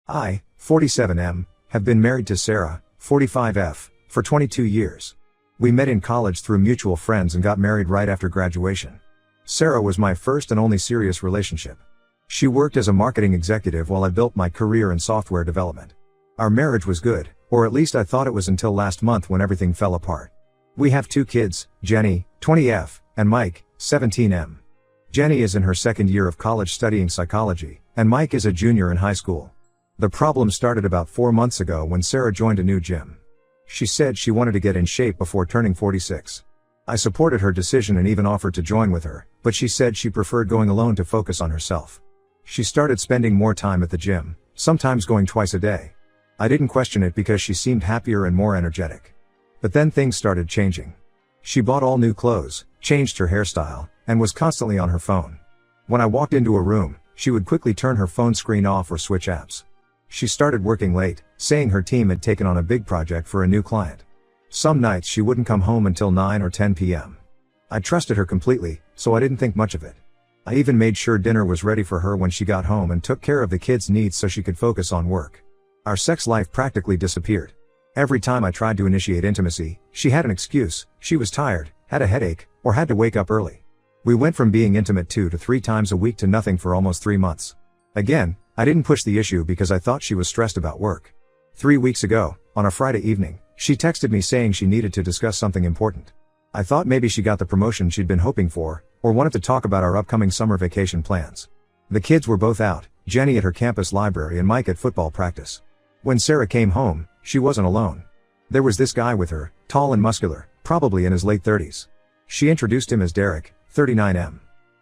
I, 47M, have been married to Sarah, 45F, for 22 years. We met in college through mutual friends and got married right after graduation. Sarah was my first and only serious relationship. She worked as a marketing executive while I built my career in software development. Our marriage was good, or at least I thought it was until last month when everything fell apart. We have 2 kids, Jenny, 20F, and Mike, 17M. Jenny is in her second year of college studying psychology, and Mike is a junior in high school. The problem started about 4 months ago when Sarah joined a new gym. She said she wanted to get in shape before turning 46. I supported her decision and even offered to join with her, but she said she preferred going alone to focus on herself. She started spending more time at the gym, sometimes going twice a day. I didn't question it because she seemed happier and more energetic. But then things started changing. She bought all new clothes, changed her hairstyle, and was constantly on her phone. When I walked into a room, she would quickly turn her phone screen off or switch apps. She started working late, saying her team had taken on a big project for a new client. Some nights she wouldn't come home until 9 or 10 p.m. I trusted her completely, so I didn't think much of it. I even made sure dinner was ready for her when she got home and took care of the kids' needs so she could focus on work. Our sex life practically disappeared. Every time I tried to initiate intimacy, she had an excuse: she was tired, had a headache, or had to wake up early. We went from being intimate 2 to 3 times a week to nothing for almost 3 months. Again, I didn't push the issue because I thought she was stressed about work. 3 weeks ago, on a Friday evening, she texted me saying she needed to discuss something important. I thought maybe she got the promotion she'd been hoping for, or wanted to talk about our upcoming summer vacation plans. The kids were both out, Jenny at her campus library and Mike at football practice. When Sarah came home, she wasn't alone. There was this guy with her, tall and muscular, probably in his late 30s. She introduced him as Derek, 39M.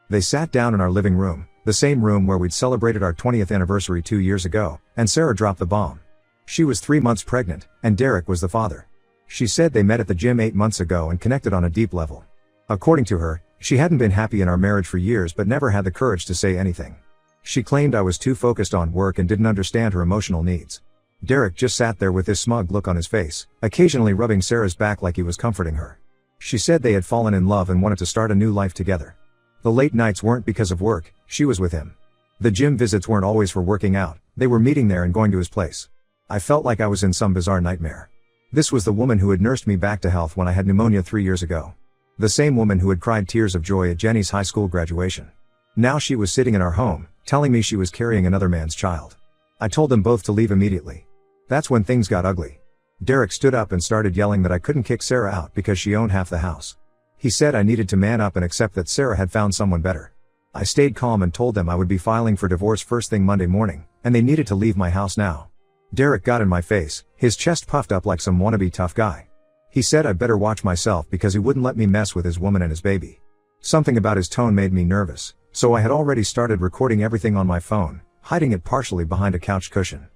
They sat down in our living room, the same room where we'd celebrated our 20th anniversary 2 years ago, and Sarah dropped the bomb. She was 3 months pregnant, and Derek was the father. She said they met at the gym 8 months ago and connected on a deep level. According to her, she hadn't been happy in our marriage for years but never had the courage to say anything. She claimed I was too focused on work and didn't understand her emotional needs. Derek just sat there with this smug look on his face, occasionally rubbing Sarah's back like he was comforting her. She said they had fallen in love and wanted to start a new life together. The late nights weren't because of work, she was with him. The gym visits weren't always for working out, they were meeting there and going to his place. I felt like I was in some bizarre nightmare. This was the woman who had nursed me back to health when I had pneumonia 3 years ago. The same woman who had cried tears of joy at Jenny's high school graduation. Now she was sitting in our home, telling me she was carrying another man's child. I told them both to leave immediately. That's when things got ugly. Derek stood up and started yelling that I couldn't kick Sarah out because she owned half the house. He said I needed to man up and accept that Sarah had found someone better. I stayed calm and told them I would be filing for divorce first thing Monday morning, and they needed to leave my house now. Derek got in my face, his chest puffed up like some wannabe tough guy. He said I'd better watch myself because he wouldn't let me mess with his woman and his baby. Something about his tone made me nervous, so I had already started recording everything on my phone, hiding it partially behind a couch cushion.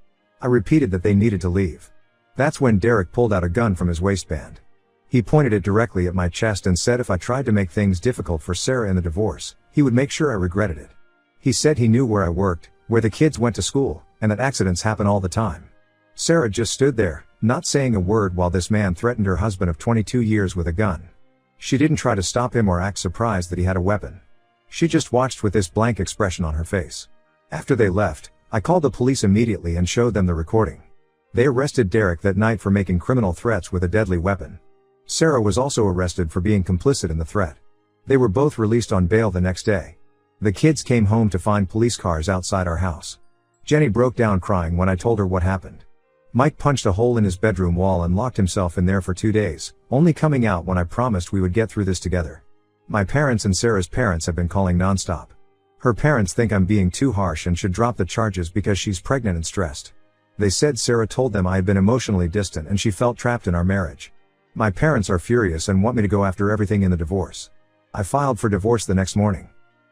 I repeated that they needed to leave. That's when Derek pulled out a gun from his waistband. He pointed it directly at my chest and said if I tried to make things difficult for Sarah in the divorce, he would make sure I regretted it. He said he knew where I worked, where the kids went to school, and that accidents happen all the time. Sarah just stood there, not saying a word while this man threatened her husband of 22 years with a gun. She didn't try to stop him or act surprised that he had a weapon. She just watched with this blank expression on her face. After they left, I called the police immediately and showed them the recording. They arrested Derek that night for making criminal threats with a deadly weapon. Sarah was also arrested for being complicit in the threat. They were both released on bail the next day. The kids came home to find police cars outside our house. Jenny broke down crying when I told her what happened. Mike punched a hole in his bedroom wall and locked himself in there for 2 days, only coming out when I promised we would get through this together. My parents and Sarah's parents have been calling nonstop. Her parents think I'm being too harsh and should drop the charges because she's pregnant and stressed. They said Sarah told them I had been emotionally distant and she felt trapped in our marriage. My parents are furious and want me to go after everything in the divorce. I filed for divorce the next morning.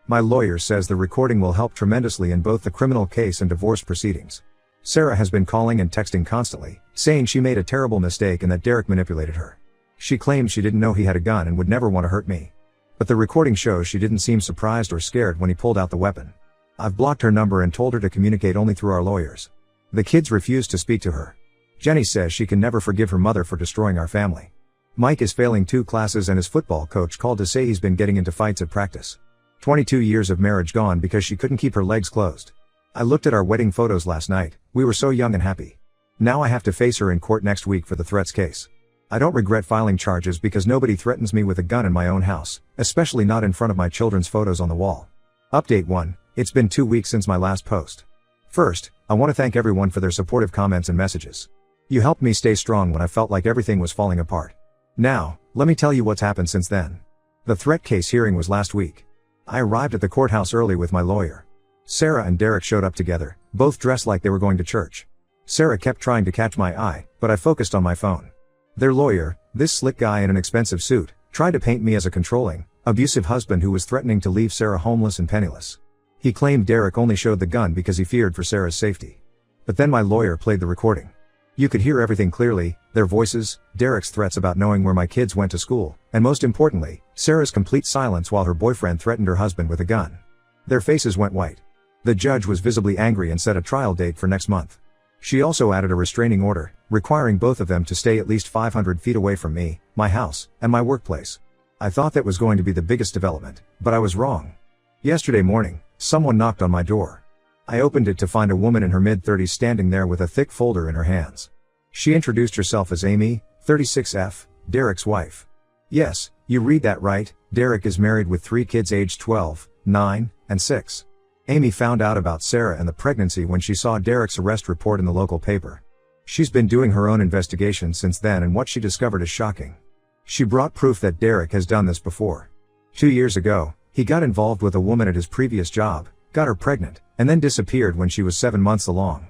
My lawyer says the recording will help tremendously in both the criminal case and divorce proceedings. Sarah has been calling and texting constantly, saying she made a terrible mistake and that Derek manipulated her. She claims she didn't know he had a gun and would never want to hurt me. But the recording shows she didn't seem surprised or scared when he pulled out the weapon. I've blocked her number and told her to communicate only through our lawyers. The kids refuse to speak to her. Jenny says she can never forgive her mother for destroying our family. Mike is failing 2 classes and his football coach called to say he's been getting into fights at practice. 22 years of marriage gone because she couldn't keep her legs closed. I looked at our wedding photos last night, we were so young and happy. Now I have to face her in court next week for the threats case. I don't regret filing charges because nobody threatens me with a gun in my own house, especially not in front of my children's photos on the wall. Update 1, it's been 2 weeks since my last post. First, I want to thank everyone for their supportive comments and messages. You helped me stay strong when I felt like everything was falling apart. Now, let me tell you what's happened since then. The threat case hearing was last week. I arrived at the courthouse early with my lawyer. Sarah and Derek showed up together, both dressed like they were going to church. Sarah kept trying to catch my eye, but I focused on my phone. Their lawyer, this slick guy in an expensive suit, tried to paint me as a controlling, abusive husband who was threatening to leave Sarah homeless and penniless. He claimed Derek only showed the gun because he feared for Sarah's safety. But then my lawyer played the recording. You could hear everything clearly, their voices, Derek's threats about knowing where my kids went to school, and most importantly, Sarah's complete silence while her boyfriend threatened her husband with a gun. Their faces went white. The judge was visibly angry and set a trial date for next month. She also added a restraining order, requiring both of them to stay at least 500 feet away from me, my house, and my workplace. I thought that was going to be the biggest development, but I was wrong. Yesterday morning, someone knocked on my door. I opened it to find a woman in her mid-30s standing there with a thick folder in her hands. She introduced herself as Amy, 36F, Derek's wife. Yes, you read that right, Derek is married with 3 kids aged 12, 9, and 6. Amy found out about Sarah and the pregnancy when she saw Derek's arrest report in the local paper. She's been doing her own investigation since then, and what she discovered is shocking. She brought proof that Derek has done this before. 2 years ago, he got involved with a woman at his previous job, got her pregnant, and then disappeared when she was 7 months along.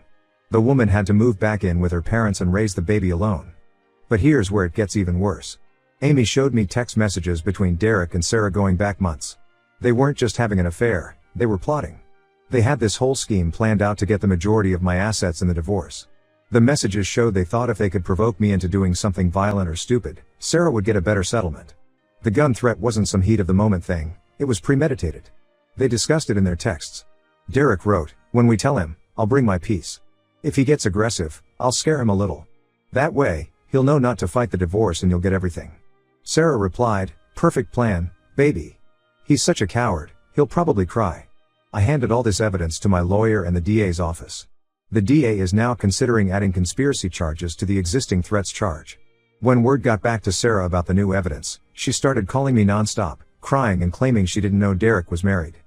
The woman had to move back in with her parents and raise the baby alone. But here's where it gets even worse. Amy showed me text messages between Derek and Sarah going back months. They weren't just having an affair, they were plotting. They had this whole scheme planned out to get the majority of my assets in the divorce. The messages showed they thought if they could provoke me into doing something violent or stupid, Sarah would get a better settlement. The gun threat wasn't some heat of the moment thing, it was premeditated. They discussed it in their texts. Derek wrote, "When we tell him, I'll bring my peace. If he gets aggressive, I'll scare him a little. That way, he'll know not to fight the divorce and you'll get everything." Sarah replied, "Perfect plan, baby. He's such a coward, he'll probably cry." I handed all this evidence to my lawyer and the DA's office. The DA is now considering adding conspiracy charges to the existing threats charge. When word got back to Sarah about the new evidence, she started calling me nonstop, crying and claiming she didn't know Derek was married.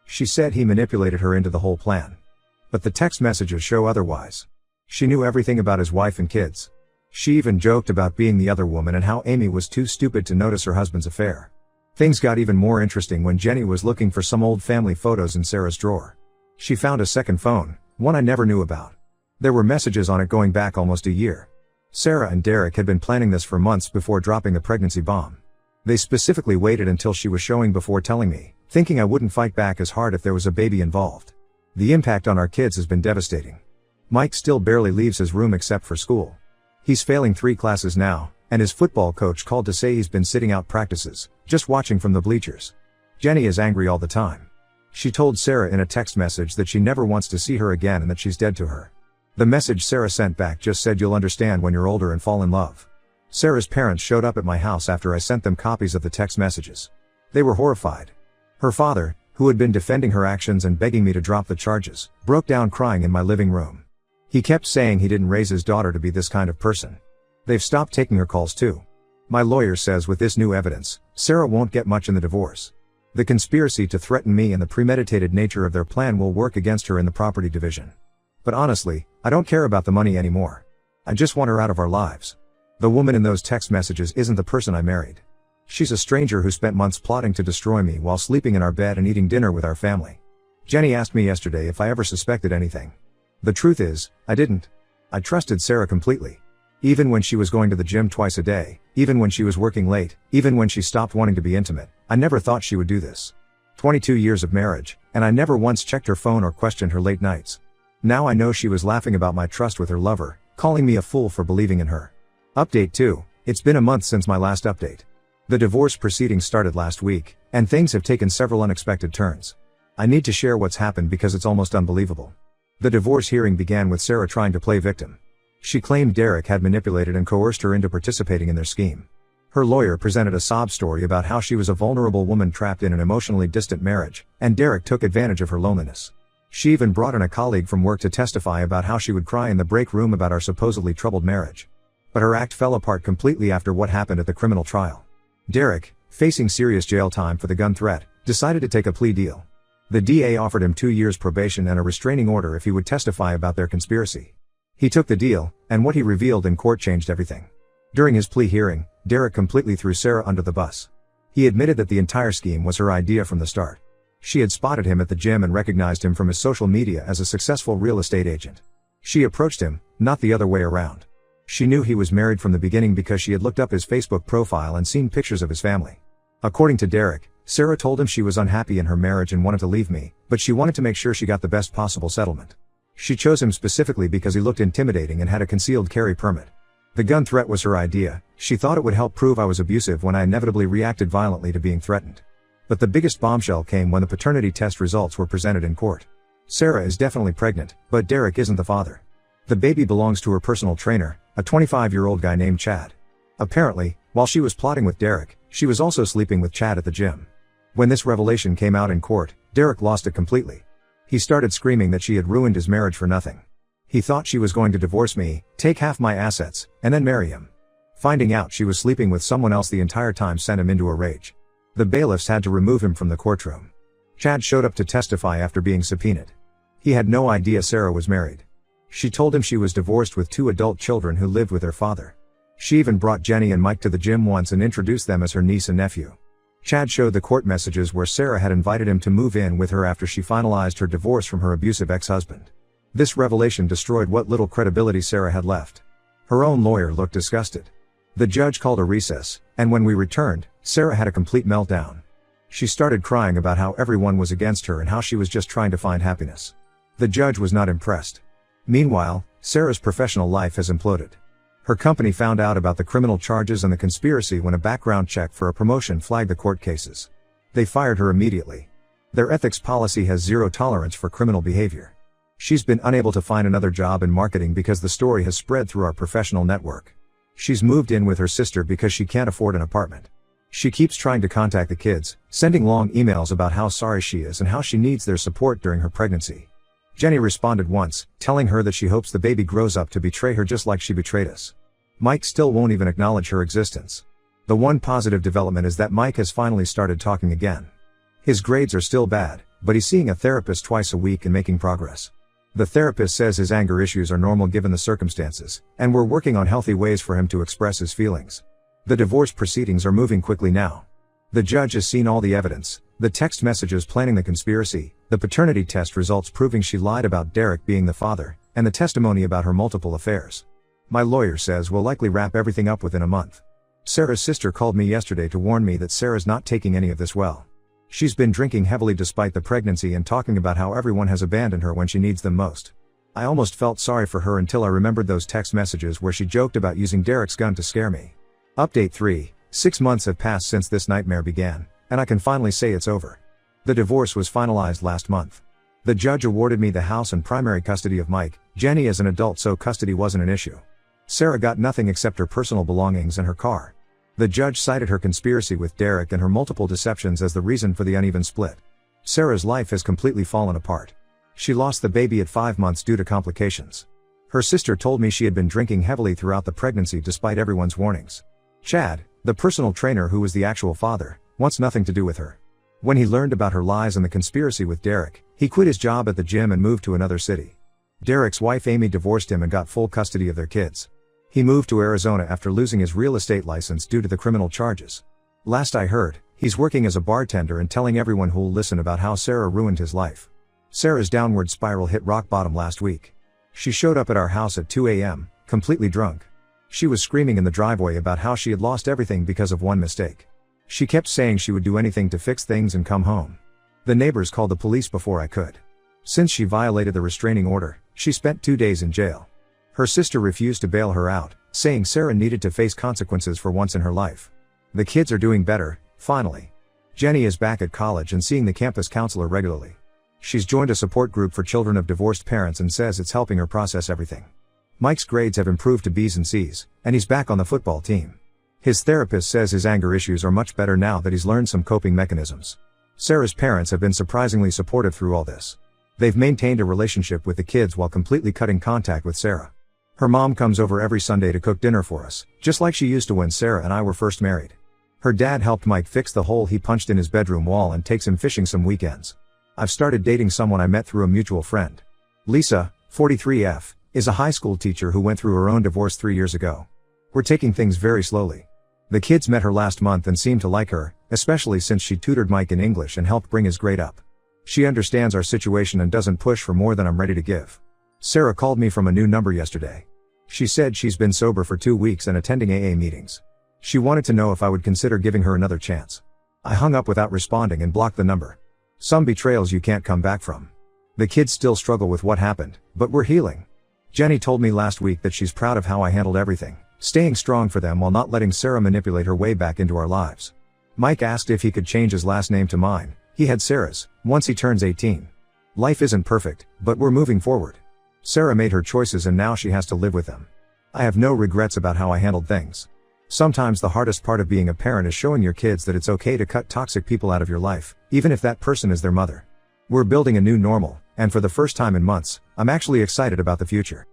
She said he manipulated her into the whole plan. But the text messages show otherwise. She knew everything about his wife and kids. She even joked about being the other woman and how Amy was too stupid to notice her husband's affair. Things got even more interesting when Jenny was looking for some old family photos in Sarah's drawer. She found a second phone, one I never knew about. There were messages on it going back almost a year. Sarah and Derek had been planning this for months before dropping the pregnancy bomb. They specifically waited until she was showing before telling me, thinking I wouldn't fight back as hard if there was a baby involved. The impact on our kids has been devastating. Mike still barely leaves his room except for school. He's failing 3 classes now, and his football coach called to say he's been sitting out practices, just watching from the bleachers. Jenny is angry all the time. She told Sarah in a text message that she never wants to see her again and that she's dead to her. The message Sarah sent back just said, "You'll understand when you're older and fall in love." Sarah's parents showed up at my house after I sent them copies of the text messages. They were horrified. Her father, who had been defending her actions and begging me to drop the charges, broke down crying in my living room. He kept saying he didn't raise his daughter to be this kind of person. They've stopped taking her calls too. My lawyer says with this new evidence, Sarah won't get much in the divorce. The conspiracy to threaten me and the premeditated nature of their plan will work against her in the property division. But honestly, I don't care about the money anymore. I just want her out of our lives. The woman in those text messages isn't the person I married. She's a stranger who spent months plotting to destroy me while sleeping in our bed and eating dinner with our family. Jenny asked me yesterday if I ever suspected anything. The truth is, I didn't. I trusted Sarah completely. Even when she was going to the gym twice a day, even when she was working late, even when she stopped wanting to be intimate, I never thought she would do this. 22 years of marriage, and I never once checked her phone or questioned her late nights. Now I know she was laughing about my trust with her lover, calling me a fool for believing in her. Update 2, it's been a month since my last update. The divorce proceedings started last week, and things have taken several unexpected turns. I need to share what's happened because it's almost unbelievable. The divorce hearing began with Sarah trying to play victim. She claimed Derek had manipulated and coerced her into participating in their scheme. Her lawyer presented a sob story about how she was a vulnerable woman trapped in an emotionally distant marriage, and Derek took advantage of her loneliness. She even brought in a colleague from work to testify about how she would cry in the break room about our supposedly troubled marriage. But her act fell apart completely after what happened at the criminal trial. Derek, facing serious jail time for the gun threat, decided to take a plea deal. The DA offered him 2 years probation and a restraining order if he would testify about their conspiracy. He took the deal, and what he revealed in court changed everything. During his plea hearing, Derek completely threw Sarah under the bus. He admitted that the entire scheme was her idea from the start. She had spotted him at the gym and recognized him from his social media as a successful real estate agent. She approached him, not the other way around. She knew he was married from the beginning because she had looked up his Facebook profile and seen pictures of his family. According to Derek, Sarah told him she was unhappy in her marriage and wanted to leave me, but she wanted to make sure she got the best possible settlement. She chose him specifically because he looked intimidating and had a concealed carry permit. The gun threat was her idea. She thought it would help prove I was abusive when I inevitably reacted violently to being threatened. But the biggest bombshell came when the paternity test results were presented in court. Sarah is definitely pregnant, but Derek isn't the father. The baby belongs to her personal trainer, a 25-year-old guy named Chad. Apparently, while she was plotting with Derek, she was also sleeping with Chad at the gym. When this revelation came out in court, Derek lost it completely. He started screaming that she had ruined his marriage for nothing. He thought she was going to divorce me, take half my assets, and then marry him. Finding out she was sleeping with someone else the entire time sent him into a rage. The bailiffs had to remove him from the courtroom. Chad showed up to testify after being subpoenaed. He had no idea Sarah was married. She told him she was divorced with 2 adult children who lived with their father. She even brought Jenny and Mike to the gym once and introduced them as her niece and nephew. Chad showed the court messages where Sarah had invited him to move in with her after she finalized her divorce from her abusive ex-husband. This revelation destroyed what little credibility Sarah had left. Her own lawyer looked disgusted. The judge called a recess, and when we returned, Sarah had a complete meltdown. She started crying about how everyone was against her and how she was just trying to find happiness. The judge was not impressed. Meanwhile, Sarah's professional life has imploded. Her company found out about the criminal charges and the conspiracy when a background check for a promotion flagged the court cases. They fired her immediately. Their ethics policy has zero tolerance for criminal behavior. She's been unable to find another job in marketing because the story has spread through our professional network. She's moved in with her sister because she can't afford an apartment. She keeps trying to contact the kids, sending long emails about how sorry she is and how she needs their support during her pregnancy. Jenny responded once, telling her that she hopes the baby grows up to betray her just like she betrayed us. Mike still won't even acknowledge her existence. The one positive development is that Mike has finally started talking again. His grades are still bad, but he's seeing a therapist twice a week and making progress. The therapist says his anger issues are normal given the circumstances, and we're working on healthy ways for him to express his feelings. The divorce proceedings are moving quickly now. The judge has seen all the evidence, the text messages planning the conspiracy, the paternity test results proving she lied about Derek being the father, and the testimony about her multiple affairs. My lawyer says we'll likely wrap everything up within a month. Sarah's sister called me yesterday to warn me that Sarah's not taking any of this well. She's been drinking heavily despite the pregnancy and talking about how everyone has abandoned her when she needs them most. I almost felt sorry for her until I remembered those text messages where she joked about using Derek's gun to scare me. Update 3. 6 months have passed since this nightmare began, and I can finally say it's over. The divorce was finalized last month. The judge awarded me the house and primary custody of Mike, Jenny as an adult, so custody wasn't an issue. Sarah got nothing except her personal belongings and her car. The judge cited her conspiracy with Derek and her multiple deceptions as the reason for the uneven split. Sarah's life has completely fallen apart. She lost the baby at 5 months due to complications. Her sister told me she had been drinking heavily throughout the pregnancy despite everyone's warnings. Chad, the personal trainer who was the actual father, wants nothing to do with her. When he learned about her lies and the conspiracy with Derek, he quit his job at the gym and moved to another city. Derek's wife Amy divorced him and got full custody of their kids. He moved to Arizona after losing his real estate license due to the criminal charges. Last I heard, he's working as a bartender and telling everyone who'll listen about how Sarah ruined his life. Sarah's downward spiral hit rock bottom last week. She showed up at our house at 2 a.m., completely drunk. She was screaming in the driveway about how she had lost everything because of one mistake. She kept saying she would do anything to fix things and come home. The neighbors called the police before I could. Since she violated the restraining order, she spent 2 days in jail. Her sister refused to bail her out, saying Sarah needed to face consequences for once in her life. The kids are doing better, finally. Jenny is back at college and seeing the campus counselor regularly. She's joined a support group for children of divorced parents and says it's helping her process everything. Mike's grades have improved to B's and C's, and he's back on the football team. His therapist says his anger issues are much better now that he's learned some coping mechanisms. Sarah's parents have been surprisingly supportive through all this. They've maintained a relationship with the kids while completely cutting contact with Sarah. Her mom comes over every Sunday to cook dinner for us, just like she used to when Sarah and I were first married. Her dad helped Mike fix the hole he punched in his bedroom wall and takes him fishing some weekends. I've started dating someone I met through a mutual friend. Lisa, 43F, is a high school teacher who went through her own divorce 3 years ago. We're taking things very slowly. The kids met her last month and seem to like her, especially since she tutored Mike in English and helped bring his grade up. She understands our situation and doesn't push for more than I'm ready to give. Sarah called me from a new number yesterday. She said she's been sober for 2 weeks and attending AA meetings. She wanted to know if I would consider giving her another chance. I hung up without responding and blocked the number. Some betrayals you can't come back from. The kids still struggle with what happened, but we're healing. Jenny told me last week that she's proud of how I handled everything, staying strong for them while not letting Sarah manipulate her way back into our lives. Mike asked if he could change his last name to mine. He had Sarah's, once he turns 18. Life isn't perfect, but we're moving forward. Sarah made her choices and now she has to live with them. I have no regrets about how I handled things. Sometimes the hardest part of being a parent is showing your kids that it's okay to cut toxic people out of your life, even if that person is their mother. We're building a new normal, and for the first time in months, I'm actually excited about the future.